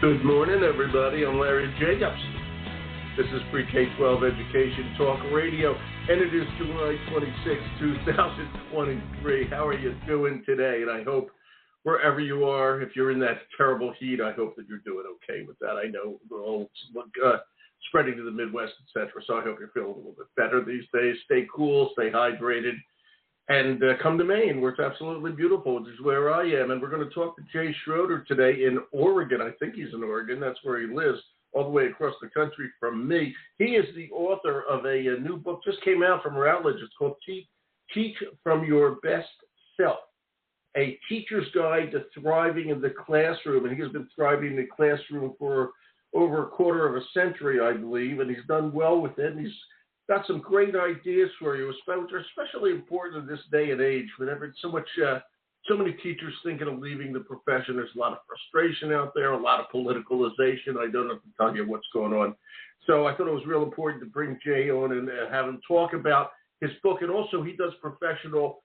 Good morning, everybody. I'm Larry Jacobs. This is Pre-K-12 Education Talk Radio, and it is July 26, 2023. How are you doing today? And I hope wherever you are, if you're in that terrible heat, I hope that you're doing okay with that. I know we're all spreading to the Midwest, etc., so I hope you're feeling a little bit better these days. Stay cool, stay hydrated, and come to Maine, where it's absolutely beautiful, which is where I am. And we're going to talk to Jay Schroeder today in Oregon. I think he's in Oregon. That's where he lives, all the way across the country from me. He is the author of a new book, just came out from Routledge. It's called Teach from Your Best Self, a teacher's guide to thriving in the classroom. And he has been thriving in the classroom for over a quarter of a century, I believe, and he's done well with it. And he's got some great ideas for you, which are especially important in this day and age. Whenever it's so many teachers thinking of leaving the profession, there's a lot of frustration out there, a lot of politicalization. I don't have to tell you what's going on. So I thought it was real important to bring Jay on and have him talk about his book. And also he does professional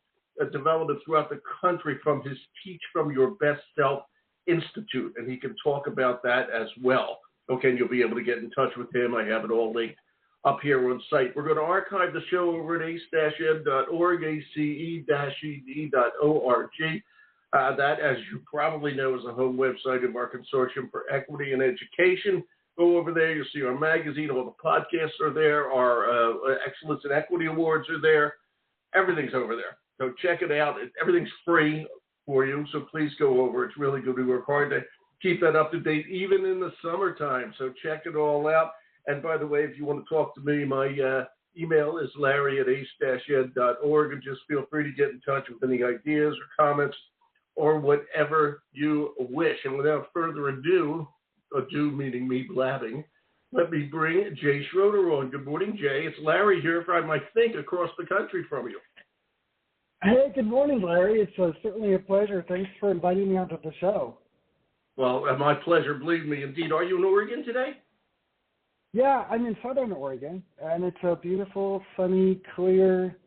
development throughout the country from his Teach from Your Best Self Institute. And he can talk about that as well. Okay, and you'll be able to get in touch with him. I have it all linked up here on site. We're going to archive the show over at ace-ed.org, ace-ed.org. That, as you probably know, is the home website of our Consortium for Equity and Education. Go over there. You'll see our magazine. All the podcasts are there. Our Excellence in Equity Awards are there. Everything's over there. So check it out. Everything's free for you, so please go over. It's really good. We work hard to keep that up to date, even in the summertime. So check it all out. And by the way, if you want to talk to me, my email is larry@ace-ed.org, and just feel free to get in touch with any ideas or comments or whatever you wish. And without further ado, ado meaning me blabbing, let me bring Jay Schroeder on. Good morning, Jay. It's Larry here from, I think, across the country from you. Hey, good morning, Larry. It's certainly a pleasure. Thanks for inviting me onto the show. Well, my pleasure, believe me. Indeed. Are you in Oregon today? Yeah, I'm in Southern Oregon, and it's a beautiful, sunny, clear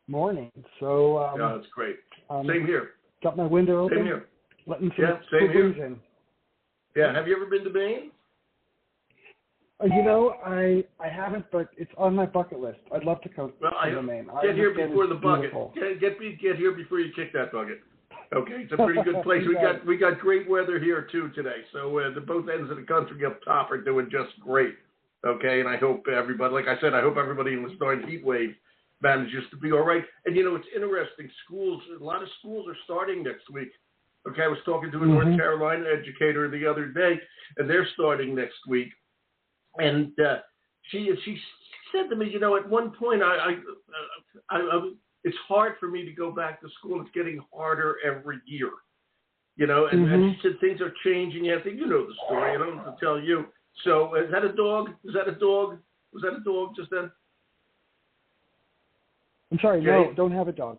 morning. So yeah, that's great. Same here. Got my window open. Same here. Letting some same here. in. Yeah, have you ever been to Maine? I haven't, but it's on my bucket list. I'd love to come to Maine. Get here before the bucket. Get here before you kick that bucket. Okay, it's a pretty good place. We got great weather here too today. So the both ends of the country up top are doing just great. Okay, and I hope everybody, like I said, I hope everybody in the starting heat wave manages to be all right. And, it's interesting. A lot of schools are starting next week. Okay, I was talking to a North Carolina educator the other day, and they're starting next week. And she said to me, at one point, it's hard for me to go back to school. It's getting harder every year, and she said things are changing. I think you know the story. I don't have to tell you. So is that a dog? Was that a dog just then? I'm sorry, Jay? No, don't have a dog.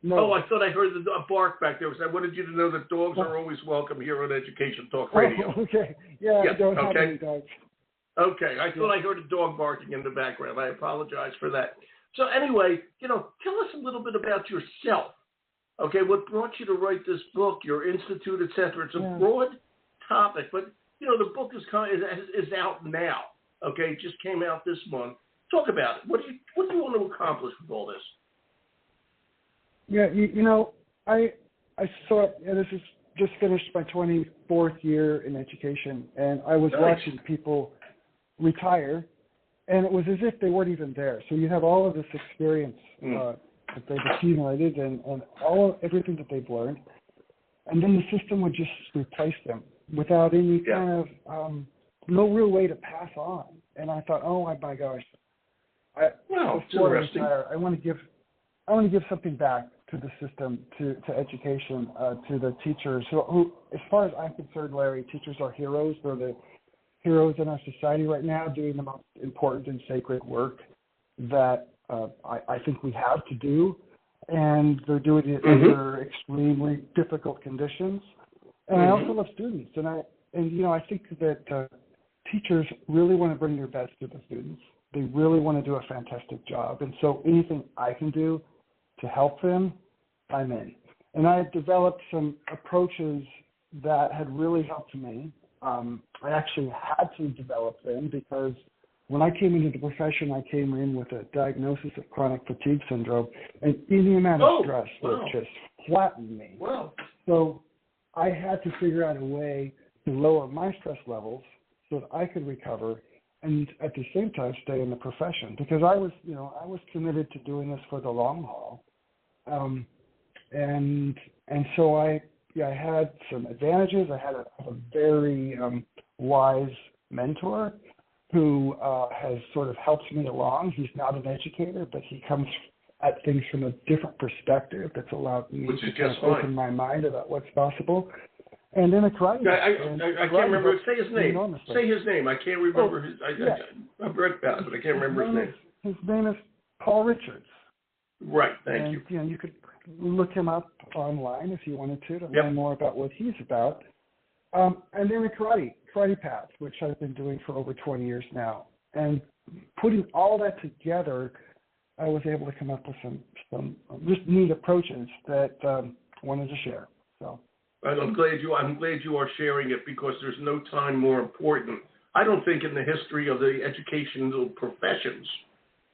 No. Oh, I thought I heard a bark back there. I wanted you to know that dogs are always welcome here on Education Talk Radio. Oh, okay. Yeah, I don't have any dogs. Okay, I thought I heard a dog barking in the background. I apologize for that. So anyway, tell us a little bit about yourself. Okay, what brought you to write this book, your institute, etc. It's a broad topic, but the book is out now. Okay, it just came out this month. Talk about it. What do you want to accomplish with all this? Yeah, I this is just finished my 24th year in education, and I was watching people retire, and it was as if they weren't even there. So you have all of this experience that they've accumulated and everything that they've learned, and then the system would just replace them without any kind of no real way to pass on. And I thought, oh my gosh, before I retire, I want to give something back to the system, to education, to the teachers who, as far as I'm concerned, Larry, teachers are heroes. They're the heroes in our society right now, doing the most important and sacred work that I think we have to do, and they're doing it under extremely difficult conditions. And I also love students, and I think that teachers really want to bring their best to the students. They really want to do a fantastic job, and so anything I can do to help them, I'm in. And I have developed some approaches that had really helped me I actually had to develop them because when I came into the profession, I came in with a diagnosis of chronic fatigue syndrome, and any amount of stress would just flatten me. Wow. So I had to figure out a way to lower my stress levels so that I could recover and at the same time stay in the profession, because I was committed to doing this for the long haul. And so I had some advantages. I had a very wise mentor who has sort of helped me along. He's not an educator, but he comes at things from a different perspective that's allowed me to kind of open my mind about what's possible. And then a karate. I can't remember. Say his name. Enormously. Say his name. I can't remember his. I've read about it, but I can't remember his name. His name is Paul Richards. Right. Thank you. You know, you could look him up online if you wanted to learn more about what he's about. And then a karate path, which I've been doing for over 20 years now. And putting all that together, I was able to come up with some just neat approaches that I wanted to share. So. I'm glad you are sharing it, because there's no time more important, I don't think, in the history of the educational professions,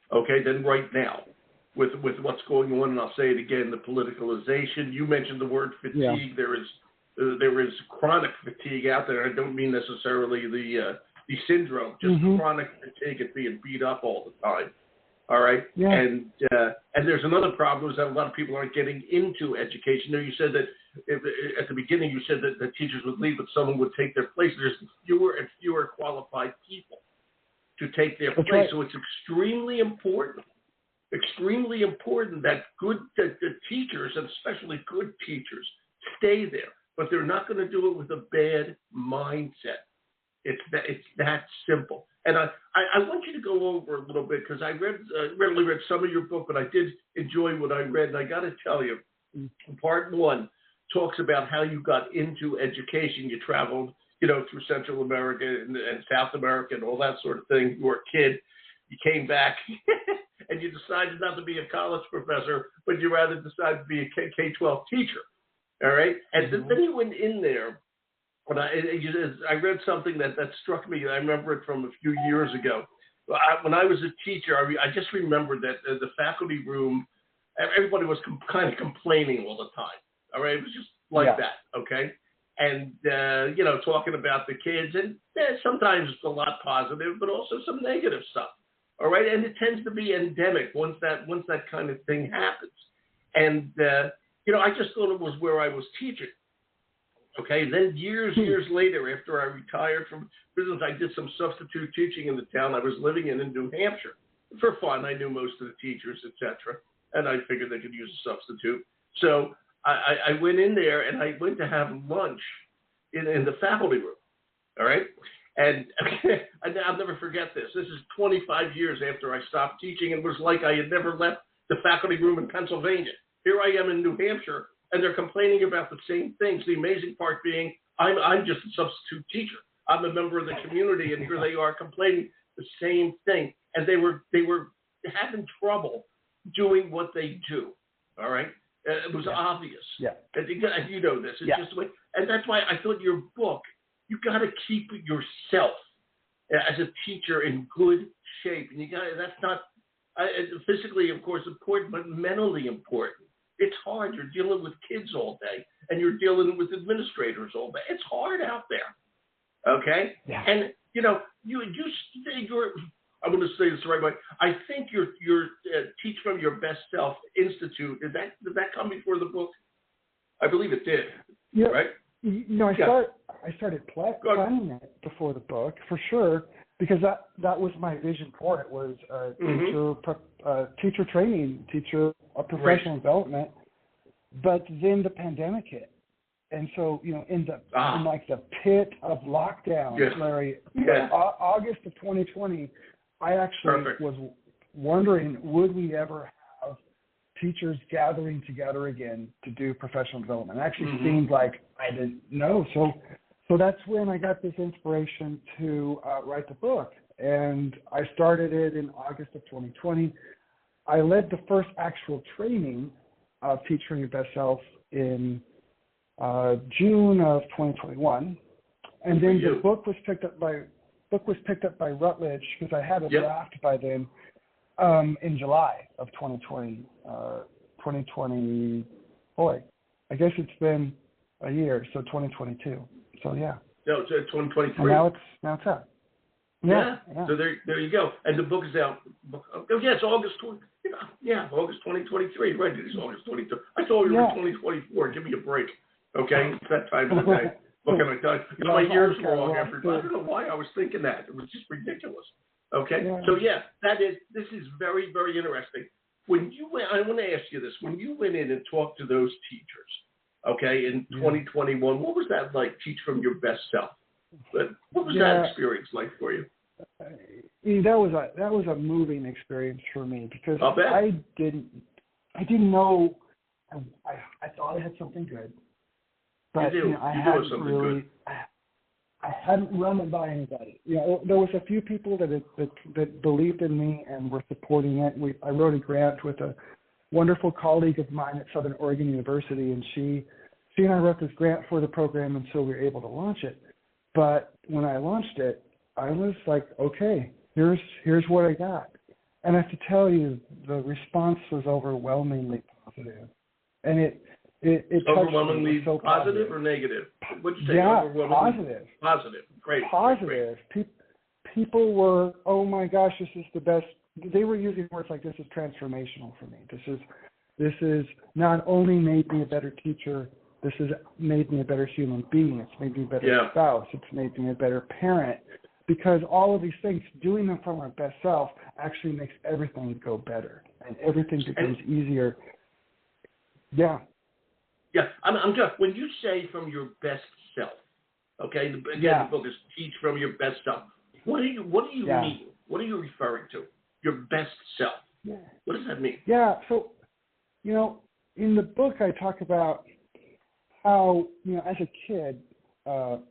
than right now with what's going on. And I'll say it again, the politicalization. You mentioned the word fatigue. Yeah. There is chronic fatigue out there. I don't mean necessarily the syndrome, just chronic fatigue at being beat up all the time. All right. Yeah. And there's another problem, is that a lot of people aren't getting into education. Now, you said that at the beginning, you said that the teachers would leave, but someone would take their place. There's fewer and fewer qualified people to take their place. Right. So it's extremely important that the teachers, and especially good teachers, stay there. But they're not going to do it with a bad mindset. It's that simple. And I want you to go over a little bit, because I rarely read some of your book, but I did enjoy what I read. And I got to tell you, part 1 talks about how you got into education. You traveled, through Central America and South America and all that sort of thing. You were a kid. You came back and you decided not to be a college professor, but you rather decided to be a K-12 teacher. All right. And then you went in there. When I read something that struck me. I remember it from a few years ago. When I was a teacher, I just remembered that the faculty room, everybody was kind of complaining all the time. All right, it was just like that. Okay, and talking about the kids, and sometimes a lot positive, but also some negative stuff. All right, and it tends to be endemic once that kind of thing happens. And I just thought it was where I was teaching. Okay, then years later, after I retired from business, I did some substitute teaching in the town I was living in New Hampshire. For fun, I knew most of the teachers, etc., and I figured they could use a substitute. So I went in there, and I went to have lunch in the faculty room, all right? And I'll never forget this. This is 25 years after I stopped teaching, and it was like I had never left the faculty room in Pennsylvania. Here I am in New Hampshire, and they're complaining about the same things. The amazing part being, I'm just a substitute teacher. I'm a member of the community, and here they are complaining the same thing. And they were having trouble doing what they do. All right, it was obvious. Yeah, and you know this. It's just the way, and that's why I thought your book. You got to keep yourself as a teacher in good shape, and that's not physically, of course, important, but mentally important. It's hard. You're dealing with kids all day, and you're dealing with administrators all day. It's hard out there. Okay? Yeah. And you're. I'm going to say this the right way. I think your Teach from Your Best Self Institute. Did that come before the book? I believe it did. Yeah. Right. I started planning it before the book, for sure, because that was my vision for it, was teacher training, professional development. But then the pandemic hit. And so, in like the pit of lockdown, Larry, August of 2020, I actually was wondering, would we ever have teachers gathering together again to do professional development? It actually seemed like I didn't know. So that's when I got this inspiration to write the book. And I started it in August of 2020. I led the first actual training of Teach from Your Best Self in June of 2021. And then the book was picked up by Routledge because I had a draft by then in July of 2020. 2020. Boy, I guess it's been a year, so 2022. So yeah. No, it's 2023. And now it's out. Yeah. So there you go. And the book is out. Oh yeah, it's August 20. Yeah, August 2023. Right, it is August 22. I told you it was 2024. Give me a break. Okay, it's that time of the day. What can I tell you? My year's wrong, everybody. I don't know why I was thinking that. It was just ridiculous. Okay, so this is very, very interesting. When you went, I want to ask you this. When you went in and talked to those teachers, okay, in 2021, what was that like? Teach from your best self. But what was that experience like for you? That was a moving experience for me because I didn't know. I thought I had something good, but I hadn't run it by anybody. There was a few people that believed in me and were supporting it. I wrote a grant with a wonderful colleague of mine at Southern Oregon University, and she and I wrote this grant for the program, and so we were able to launch it. But when I launched it, I was like, okay, here's what I got. And I have to tell you, the response was overwhelmingly positive. And it overwhelmingly so positive or negative? What'd you say? Yeah, positive. Positive. Great. Positive. Great. People were, oh my gosh, this is the best. They were using words like, this is transformational for me. This is not only made me a better teacher, this has made me a better human being. It's made me a better spouse. It's made me a better parent. Because all of these things, doing them from our best self, actually makes everything go better. And everything becomes easier. Yeah. Yeah. I'm just, when you say from your best self, okay, the book is Teach from Your Best Self. What do you mean? What are you referring to? Your best self. Yeah. What does that mean? Yeah. So, in the book I talk about how, as a kid,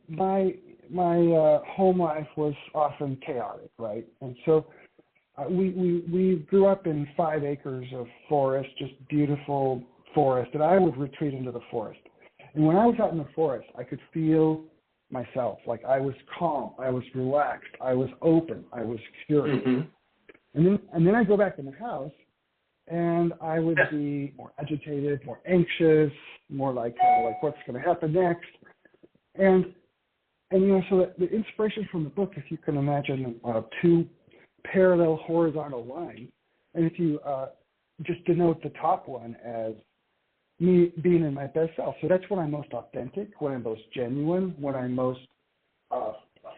my home life was often chaotic, right? And so we grew up in 5 acres of forest, just beautiful forest, and I would retreat into the forest. And when I was out in the forest, I could feel myself. Like I was calm, I was relaxed, I was open, I was curious. Mm-hmm. And then I go back in the house, and I would be more agitated, more anxious, more like what's going to happen next. And so the inspiration from the book, if you can imagine 2 parallel horizontal lines, and if you just denote the top one as me being in my best self. So that's when I'm most authentic, when I'm most genuine, when I'm most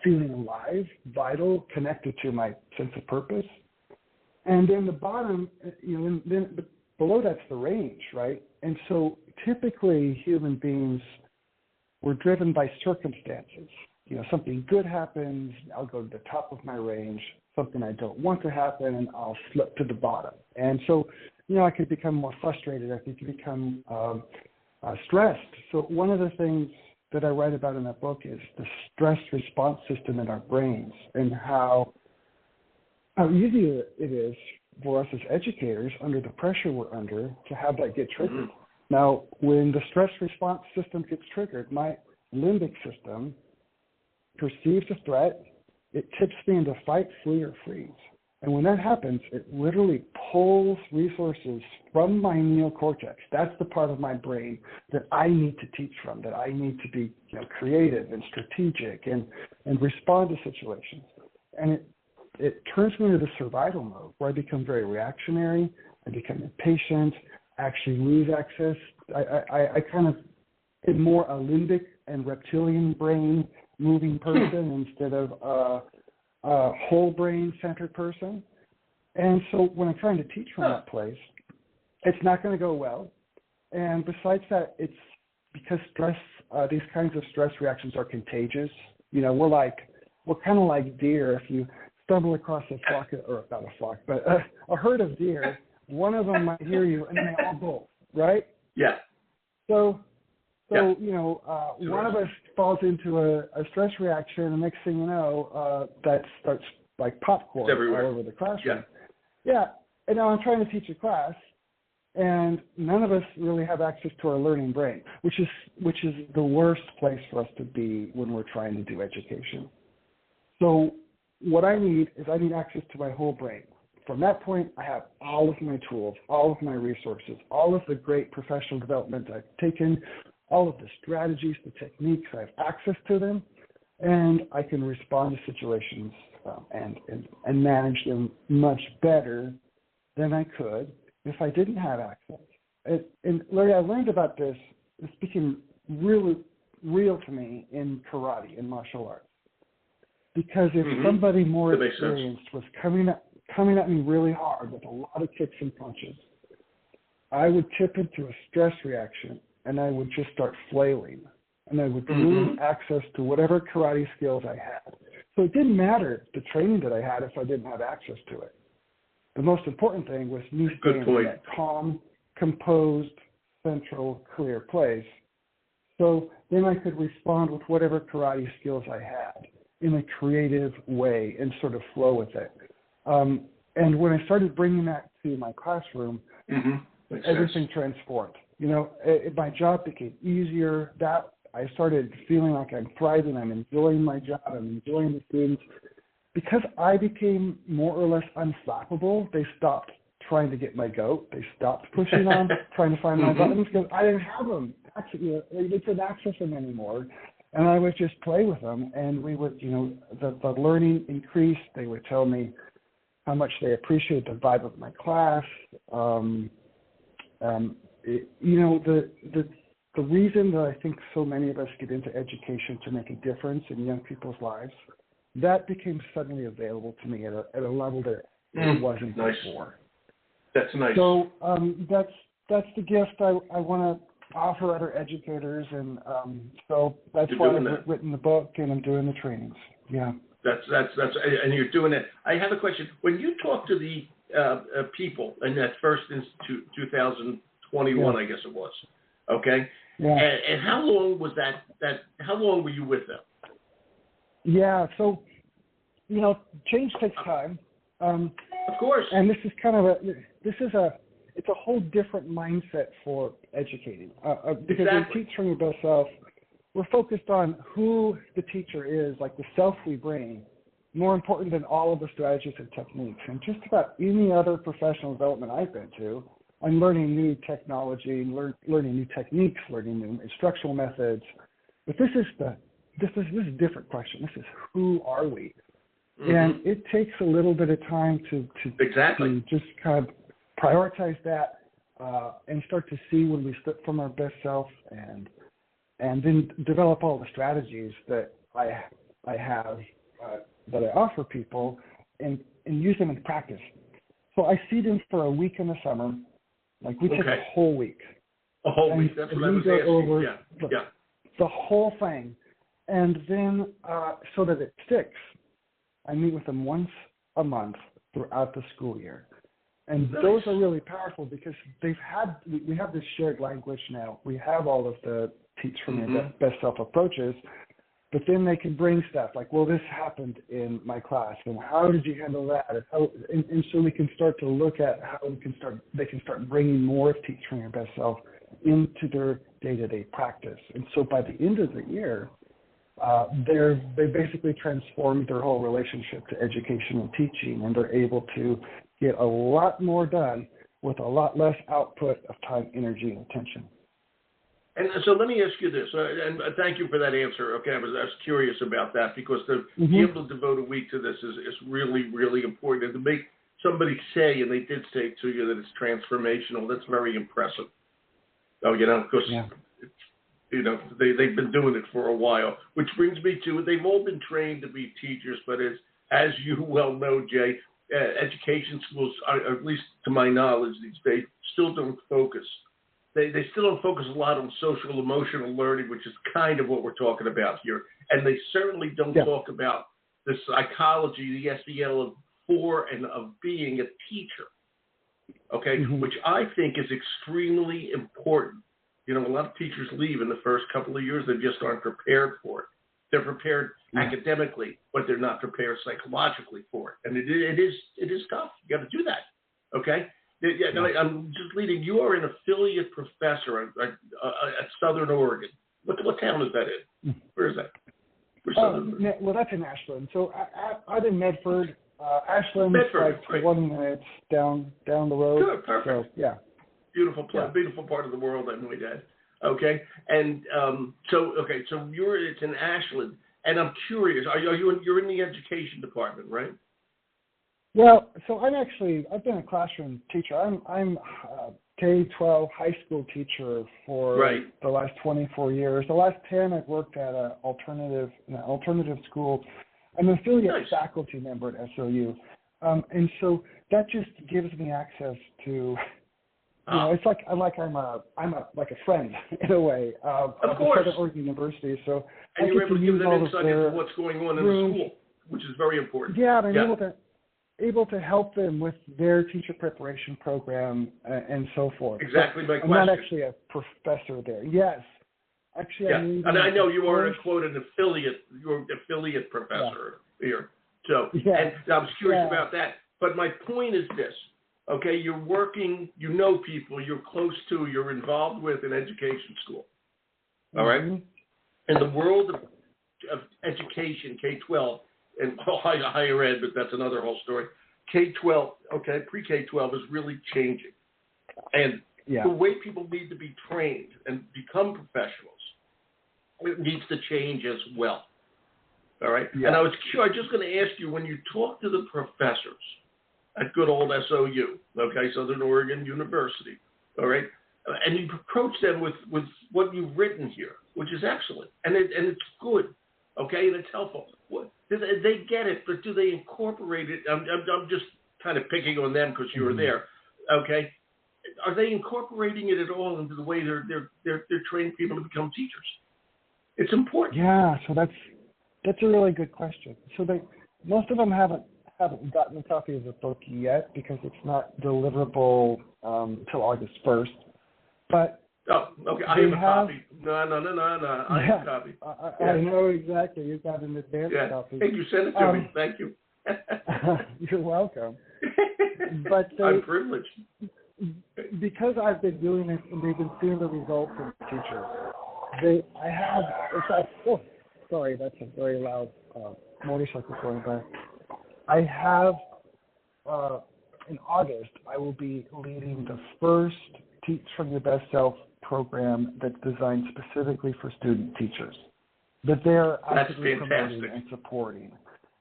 feeling alive, vital, connected to my sense of purpose. And then the bottom, then below that's the range, right? And so typically human beings, we're driven by circumstances. Something good happens, I'll go to the top of my range. Something I don't want to happen, and I'll slip to the bottom. And so, I could become more frustrated. I could become stressed. So one of the things that I write about in that book is the stress response system in our brains and how easy it is for us as educators, under the pressure we're under, to have that get triggered. Mm-hmm. Now, when the stress response system gets triggered, my limbic system perceives a threat, it tips me into fight, flee, or freeze. And when that happens, it literally pulls resources from my neocortex. That's the part of my brain that I need to teach from, that I need to be creative and strategic and respond to situations. And it turns me into the survival mode where I become very reactionary, I become impatient, actually lose access. I kind of am more a limbic and reptilian brain moving person instead of a whole brain centered person. And so when I'm trying to teach from that place, it's not going to go well. And besides that, it's because stress, these kinds of stress reactions are contagious. We're kind of like deer. If you stumble across a flock, or not a flock, but a herd of deer, one of them might hear you and they all bolt, right? Yeah. So one of us falls into a stress reaction, and next thing you know, that starts like popcorn all over the classroom. Yeah. And now I'm trying to teach a class, And none of us really have access to our learning brain, which is the worst place for us to be when we're trying to do education. So what I need is access to my whole brain. From that point, I have all of my tools, all of my resources, all of the great professional development I've taken, all of the strategies, the techniques, I have access to them, and I can respond to situations and manage them much better than I could if I didn't have access. And Larry, I learned about this. It's became really real to me in karate, in martial arts. Because if somebody more experienced was coming at me really hard with a lot of kicks and punches, I would tip into a stress reaction and I would just start flailing. And I would lose access to whatever karate skills I had. So it didn't matter the training that I had if I didn't have access to it. The most important thing was me staying in that calm, composed, central, clear place. So then I could respond with whatever karate skills I had in a creative way and sort of flow with it. And when I started bringing that to my classroom, everything transformed. You know, my job became easier. I started feeling like I'm thriving. I'm enjoying my job. I'm enjoying the students. Because I became more or less unflappable, they stopped trying to get my goat. They stopped pushing on, trying to find my buttons because I didn't have them. Actually, they couldn't access them anymore. And I would just play with them, and we would, the learning increased. They would tell me how much they appreciate the vibe of my class. The reason that I think so many of us get into education to make a difference in young people's lives, that became suddenly available to me at a level that it wasn't before. That's nice. So that's the gift I want to offer other educators, and so that's why I've written the book and I'm doing the trainings. Yeah. That's and you're doing it. I have a question. When you talk to the people in that first institute, 2021, I guess it was. Okay. Yeah. And how long was that? How long were you with them? Yeah. So, change takes time. Of course. And this is it's a whole different mindset for educating. Because in Teach from Your Best Self, we're focused on who the teacher is, like the self we bring, more important than all of the strategies and techniques. And just about any other professional development I've been to, I'm learning new technology, learning new techniques, learning new instructional methods. But this is a different question. This is who are we? And it takes a little bit of time to just kind of prioritize that and start to see when we slip from our best self, and then develop all the strategies that I have that I offer people and use them in practice. So I see them for a week in the summer. Like we take a whole week. A whole week. That's what I was asking. Over the whole thing. And then so that it sticks, I meet with them once a month throughout the school year. And those are really powerful because we have this shared language now. We have all of the Teach from Your Best Self approaches, but then they can bring stuff like, well, this happened in my class, and how did you handle that? And so we can start to look at how they can start bringing more of Teach from Your Best Self into their day-to-day practice. And so by the end of the year, they basically transformed their whole relationship to education and teaching, and they're able to get a lot more done with a lot less output of time, energy, and attention. And so let me ask you this, and thank you for that answer. Okay, I was curious about that because to be able to devote a week to this is really, really important. And to make somebody say, and they did say to you that it's transformational, that's very impressive. Because they've been doing it for a while, which brings me to, they've all been trained to be teachers, but as you well know, Jay, education schools, at least to my knowledge these days, still don't focus. They still don't focus a lot on social emotional learning, which is kind of what we're talking about here. And they certainly don't talk about the psychology, the SEL of being a teacher, okay, which I think is extremely important. A lot of teachers leave in the first couple of years. They just aren't prepared for it. They're prepared academically, but they're not prepared psychologically for it. And it is tough. You got to do that, okay? I'm just leading. You are an affiliate professor at Southern Oregon. What town is that in? Where is that? Well, that's in Ashland. So I'm in Medford. Ashland's like 20 minutes down the road. Good, perfect. So, yeah. Beautiful place, beautiful part of the world, I might add. Okay, and so it's in Ashland, and I'm curious. You're in the education department, right? Well, so I've been a classroom teacher. I'm a K-12 high school teacher for the last 24 years. The last 10, I've worked at an alternative school. I'm an affiliate faculty member at SOU, and so that just gives me access to. It's like I'm a friend in a way of Southern Oregon University. So and you're able to give them insight into what's going on in the school, which is very important. Yeah, and I'm able to help them with their teacher preparation program and so forth. Exactly my question. I'm not actually a professor there. Yes, actually, and I know you are an affiliate. You're an affiliate professor here. So, and I was curious about that. But my point is this. Okay, you're working, you know people, you're close to, you're involved with an education school. All right? In the world of education, K-12, and higher ed, but that's another whole story. K-12, pre-K-12 is really changing. And the way people need to be trained and become professionals, it needs to change as well. All right? Yeah. And I was just going to ask you, when you talk to the professors, at good old SOU, Southern Oregon University, all right? And you approach them with what you've written here, which is excellent, and it's good, okay, and it's helpful. They get it, but do they incorporate it? I'm just kind of picking on them because you were there, okay? Are they incorporating it at all into the way they're training people to become teachers? It's important. Yeah, so that's a really good question. So most of them haven't gotten a copy of the book yet because it's not deliverable until August 1st. But I have a copy. No. I have a copy. I know exactly. You've got an advanced copy. Hey, you sent it to me. Thank you. You're welcome. But I'm privileged. Because I've been doing it and they've been seeing the results of the teachers. Sorry, that's a very loud motorcycle going by. I have, in August, I will be leading the first Teach from Your Best Self program that's designed specifically for student teachers that they're actively promoting and supporting.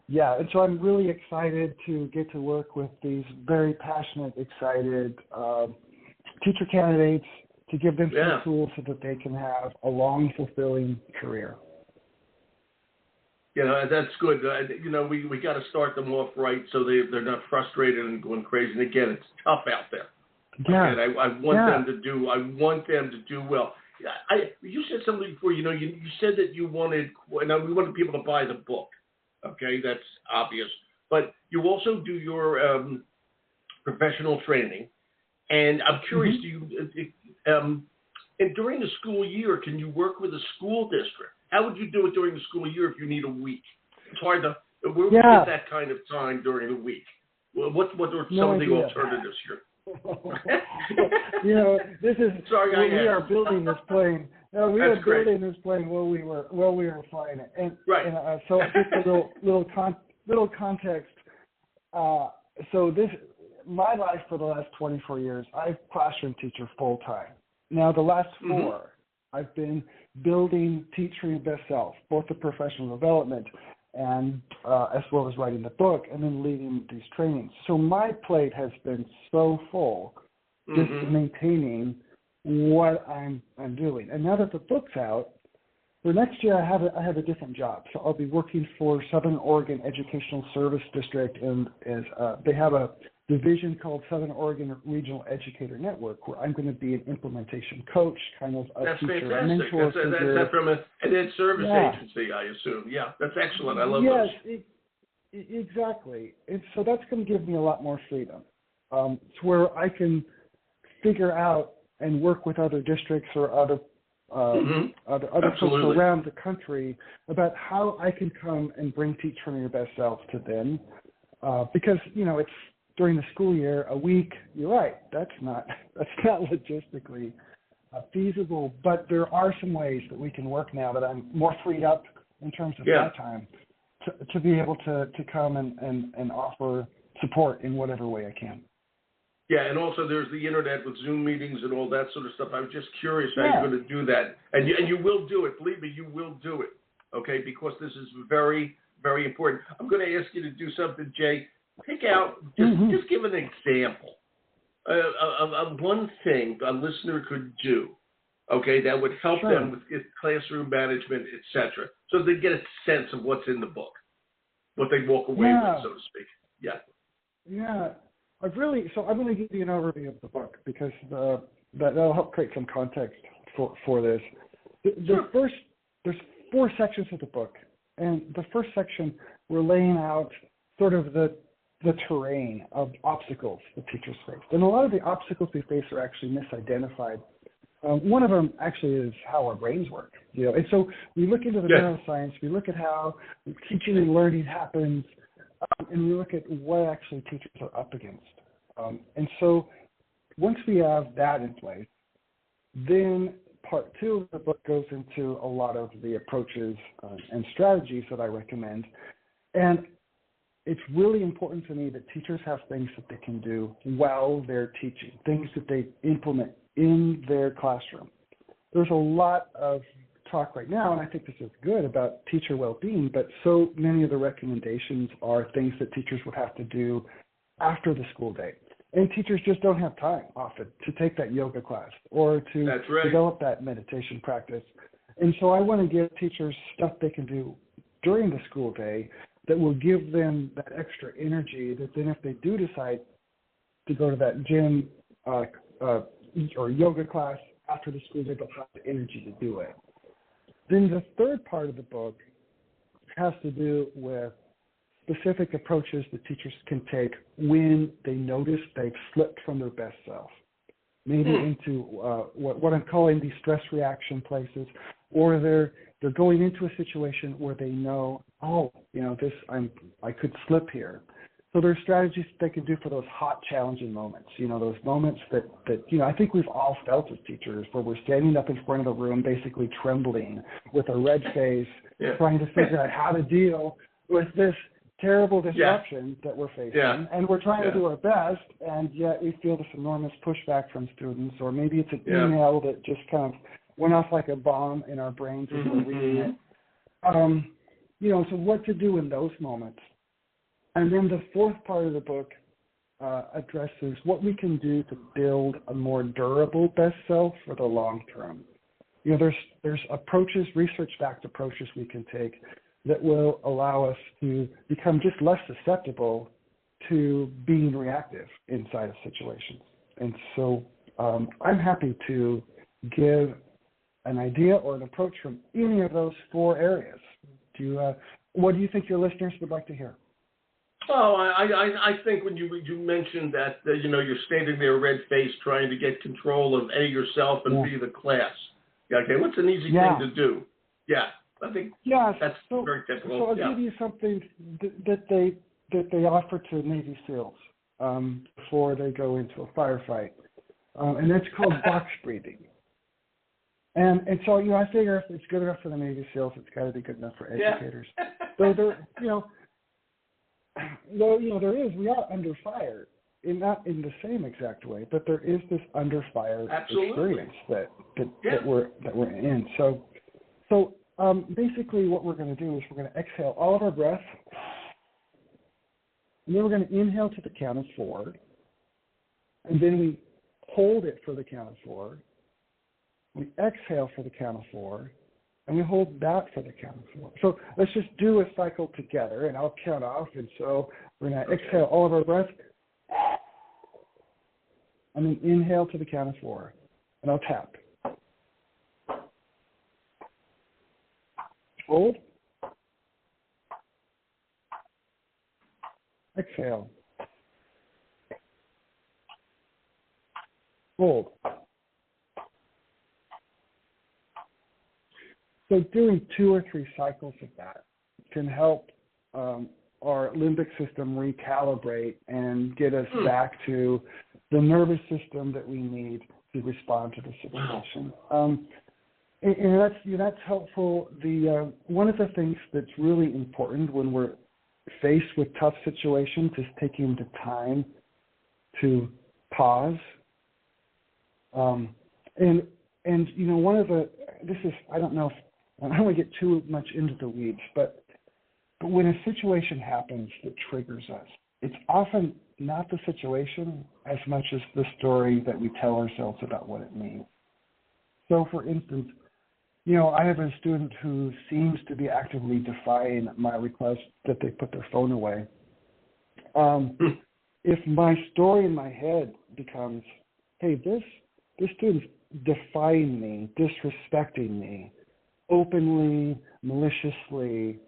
Yeah, and so I'm really excited to get to work with these very passionate, excited teacher candidates to give them some tools so that they can have a long, fulfilling career. That's good. We got to start them off right so they're not frustrated and going crazy. And again, it's tough out there. Yeah. And I want them to do well. You said something before. You said that we wanted people to buy the book. Okay, that's obvious. But you also do your professional training, and I'm curious. And during the school year, can you work with a school district? How would you do it during the school year if you need a week? It's hard to. Where would you get that kind of time during the week? What are some of the alternatives here? This is. Sorry, we are building this plane. No, we are building this plane while we were flying it, and so just a little context. So my life for the last 24 years, I've classroom teacher full time. Now the last 4, I've been building Teach from Your Best Self, both the professional development and as well as writing the book and then leading these trainings. So my plate has been so full just maintaining what I'm doing. And now that the book's out, for next year I have a different job. So I'll be working for Southern Oregon Educational Service District, and they have a division called Southern Oregon Regional Educator Network, where I'm going to be an implementation coach, kind of a teacher mentor figure. That's from an ed service agency, I assume. Yeah, that's excellent. I love those. Yes, exactly. And so that's going to give me a lot more freedom. It's where I can figure out and work with other districts or other folks around the country about how I can come and bring Teach from Your Best Self to them, because during the school year, a week, you're right, that's not logistically feasible, but there are some ways that we can work now that I'm more freed up in terms of my time to be able to come and offer support in whatever way I can. Yeah, and also there's the internet with Zoom meetings and all that sort of stuff. I was just curious how you're going to do that. And you will do it. Believe me, you will do it, okay, because this is very, very important. I'm going to ask you to do something, Jay. Pick out, just give an example of one thing a listener could do, okay, that would help them with classroom management, etc., so they get a sense of what's in the book, what they walk away with, so to speak. Yeah. I'm going to give you an overview of the book because that'll help create some context for this. There's 4 sections of the book, and the first section we're laying out sort of the terrain of obstacles that teachers face, and a lot of the obstacles we face are actually misidentified. One of them actually is how our brains work, and so we look into the neuroscience, we look at how teaching and learning happens. And we look at what actually teachers are up against. And so once we have that in place, then part 2 of the book goes into a lot of the approaches and strategies that I recommend. And it's really important to me that teachers have things that they can do while they're teaching, things that they implement in their classroom. There's a lot of talk right now, and I think this is good, about teacher well-being, but so many of the recommendations are things that teachers would have to do after the school day. And teachers just don't have time often to take that yoga class or to develop that meditation practice. And so I want to give teachers stuff they can do during the school day that will give them that extra energy that then if they do decide to go to that gym or yoga class after the school day, they'll have the energy to do it. Then the third part of the book has to do with specific approaches that teachers can take when they notice they've slipped from their best self, maybe into what I'm calling these stress reaction places, or they're going into a situation where they know, I could slip here. So there's strategies that they can do for those hot, challenging moments, those moments that I think we've all felt as teachers where we're standing up in front of the room basically trembling with a red face, trying to figure out how to deal with this terrible disruption that we're facing. And we're trying to do our best, and yet we feel this enormous pushback from students, or maybe it's an email that just kind of went off like a bomb in our brains as we're reading it. So what to do in those moments. And then the fourth part of the book addresses what we can do to build a more durable best self for the long term. There's approaches, research-backed approaches we can take that will allow us to become just less susceptible to being reactive inside of situations. And so I'm happy to give an idea or an approach from any of those 4 areas. What do you think your listeners would like to hear? Oh, I think when you mentioned that, you're standing there red-faced trying to get control of A, yourself, and B, the class. Okay, what's an easy thing to do? I think that's very typical. So I'll give you something that they offer to Navy SEALs before they go into a firefight, and that's called box breathing. And so I figure if it's good enough for the Navy SEAls, it's got to be good enough for educators. So we are under fire, not in the same exact way, but there is this under fire experience that we're in. So basically what we're going to do is we're going to exhale all of our breath, and then we're going to inhale to the count of 4, and then we hold it for the count of 4. We exhale for the count of 4, and we hold that for the count of 4. So let's just do a cycle together, and I'll count off. And so we're going to exhale all of our breath, and then inhale to the count of 4, and I'll tap. Hold. Exhale. Hold. So doing 2 or 3 cycles of that can help our limbic system recalibrate and get us back to the nervous system that we need to respond to the situation. And that's helpful. One of the things that's really important when we're faced with tough situations is taking the time to pause. And one of I don't know if I don't want to get too much into the weeds, but when a situation happens that triggers us, it's often not the situation as much as the story that we tell ourselves about what it means. So, for instance, I have a student who seems to be actively defying my request that they put their phone away. If my story in my head becomes, hey, this student's defying me, disrespecting me, openly, maliciously,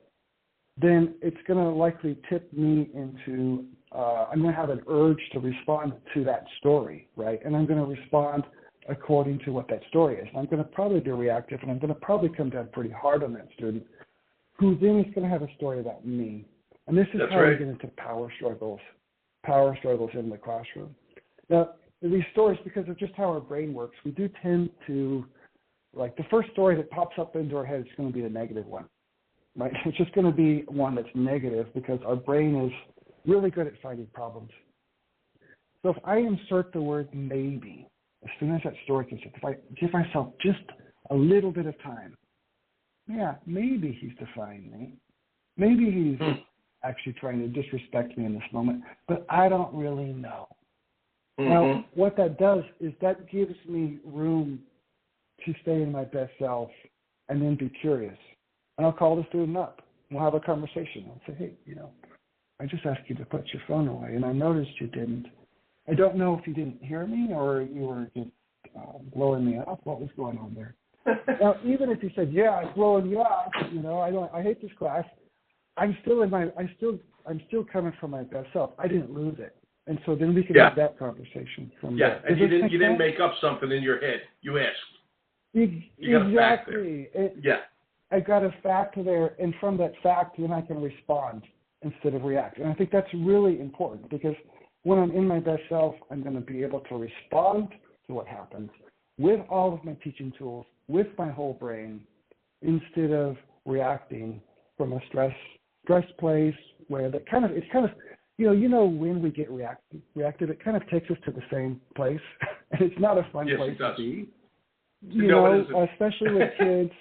then it's going to likely tip me into, I'm going to have an urge to respond to that story, right? And I'm going to respond according to what that story is. I'm going to probably be reactive, and I'm going to probably come down pretty hard on that student, who then is going to have a story about me. And this is how we get into power struggles in the classroom. Now, these stories, because of just how our brain works, we do tend to, like, the first story that pops up into our head is going to be the negative one, right? It's just going to be one that's negative because our brain is really good at finding problems. So if I insert the word maybe, as soon as that story comes up, if I give myself just a little bit of time, yeah, maybe he's defying me. Maybe he's actually trying to disrespect me in this moment, but I don't really know. Now, what that does is that gives me room to stay in my best self and then be curious. And I'll call the student up. We'll have a conversation. I'll say, hey, I just asked you to put your phone away, and I noticed you didn't. I don't know if you didn't hear me or you were just blowing me off. What was going on there? Now, even if you said, yeah, I'm blowing you off, I hate this class. I'm still coming from my best self. I didn't lose it. And so then we can have that conversation from there. And you didn't make up something in your head. You asked. Exactly. I got a fact there, and from that fact, then I can respond instead of react. And I think that's really important because when I'm in my best self, I'm going to be able to respond to what happens with all of my teaching tools, with my whole brain, instead of reacting from a stress place where it's kind of when we get reactive, it kind of takes us to the same place, and it's not a fun place to be. Especially with kids,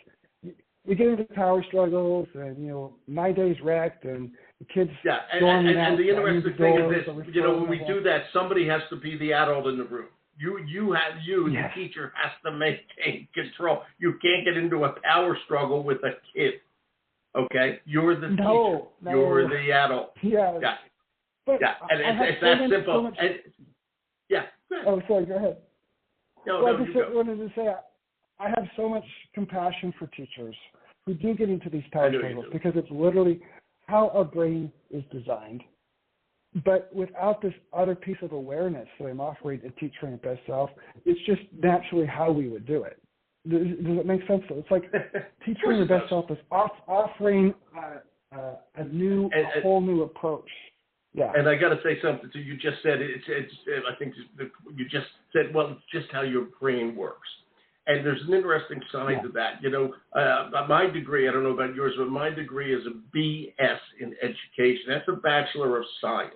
we get into power struggles, and my day's wrecked, and the kids storming out. And the interesting thing is this: when we do that, somebody has to be the adult in the room. The teacher has to maintain control. You can't get into a power struggle with a kid. Okay, you're the teacher. No. You're the adult. Yeah. But and it's that simple. Oh, sorry. Go ahead. I just wanted to say I have so much compassion for teachers who do get into these power struggles because it's literally how our brain is designed. But without this other piece of awareness that I'm offering to teach from your best self, it's just naturally how we would do it. Does it make sense? So it's like teaching your best self is offering a whole new approach. Yeah. And I got to say something to you. Just said I think you just said, well, it's just how your brain works. And there's an interesting side to that. My degree, I don't know about yours, but my degree is a BS in education. That's a Bachelor of Science.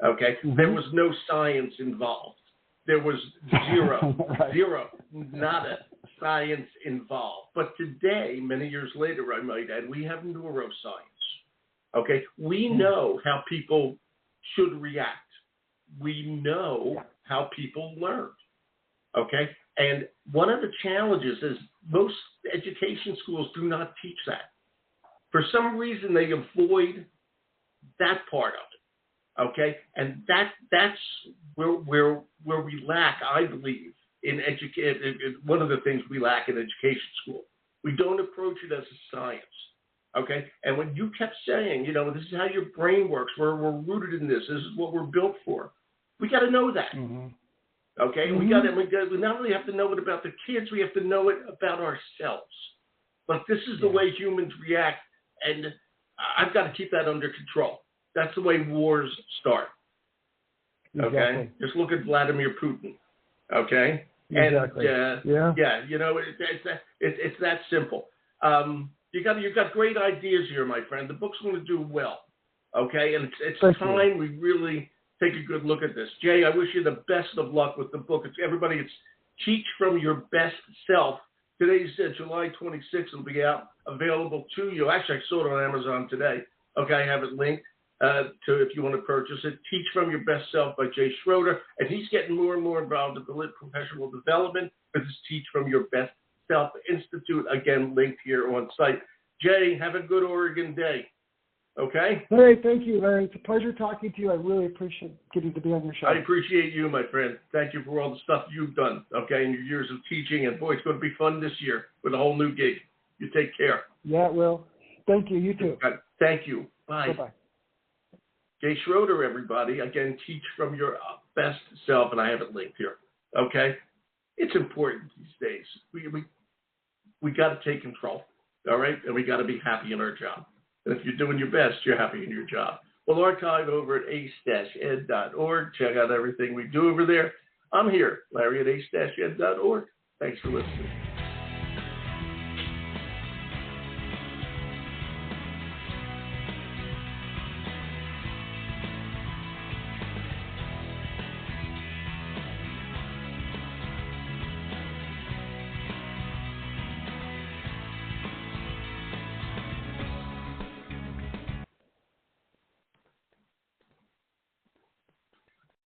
Okay? There was no science involved. There was zero, not a science involved. But today, many years later, I might add, we have neuroscience. Okay? We know how people should react. We know how people learn. Okay? And one of the challenges is most education schools do not teach that. For some reason, they avoid that part of it. Okay? And that's where we lack, I believe, in education. One of the things we lack in education school. We don't approach it as a science. Okay? And when you kept saying, this is how your brain works, we're rooted in this is what we're built for, we got to know that. Okay? We not only have to know it about the kids, we have to know it about ourselves. But this is the way humans react, and I've got to keep that under control. That's the way wars start. Okay? Exactly. Just look at Vladimir Putin. Okay? Exactly. And, yeah, you know, it's that simple. You've got great ideas here, my friend. The book's going to do well. Okay? And it's time we really take a good look at this. Jay, I wish you the best of luck with the book. It's Teach from Your Best Self. Today's July 26th. It'll be out, available to you. Actually, I saw it on Amazon today. Okay, I have it linked to if you want to purchase it. Teach from Your Best Self by Jay Schroeder. And he's getting more and more involved with the professional development with his Teach from Your Best Self Institute. Again, linked here on site. Jay, have a good Oregon day. Okay? Larry, thank you, Larry. It's a pleasure talking to you. I really appreciate getting to be on your show. I appreciate you, my friend. Thank you for all the stuff you've done, okay, in your years of teaching. And, boy, it's going to be fun this year with a whole new gig. You take care. Yeah, it will. Thank you. You too. Thank you. Bye. Bye-bye. Jay Schroeder, everybody. Again, Teach from Your Best Self, and I have it linked here, okay? It's important these days. We got to take control, all right? And we got to be happy in our job. And if you're doing your best, you're happy in your job. Well, archive over at ace-ed.org. Check out everything we do over there. I'm here, Larry, at ace-ed.org. Thanks for listening.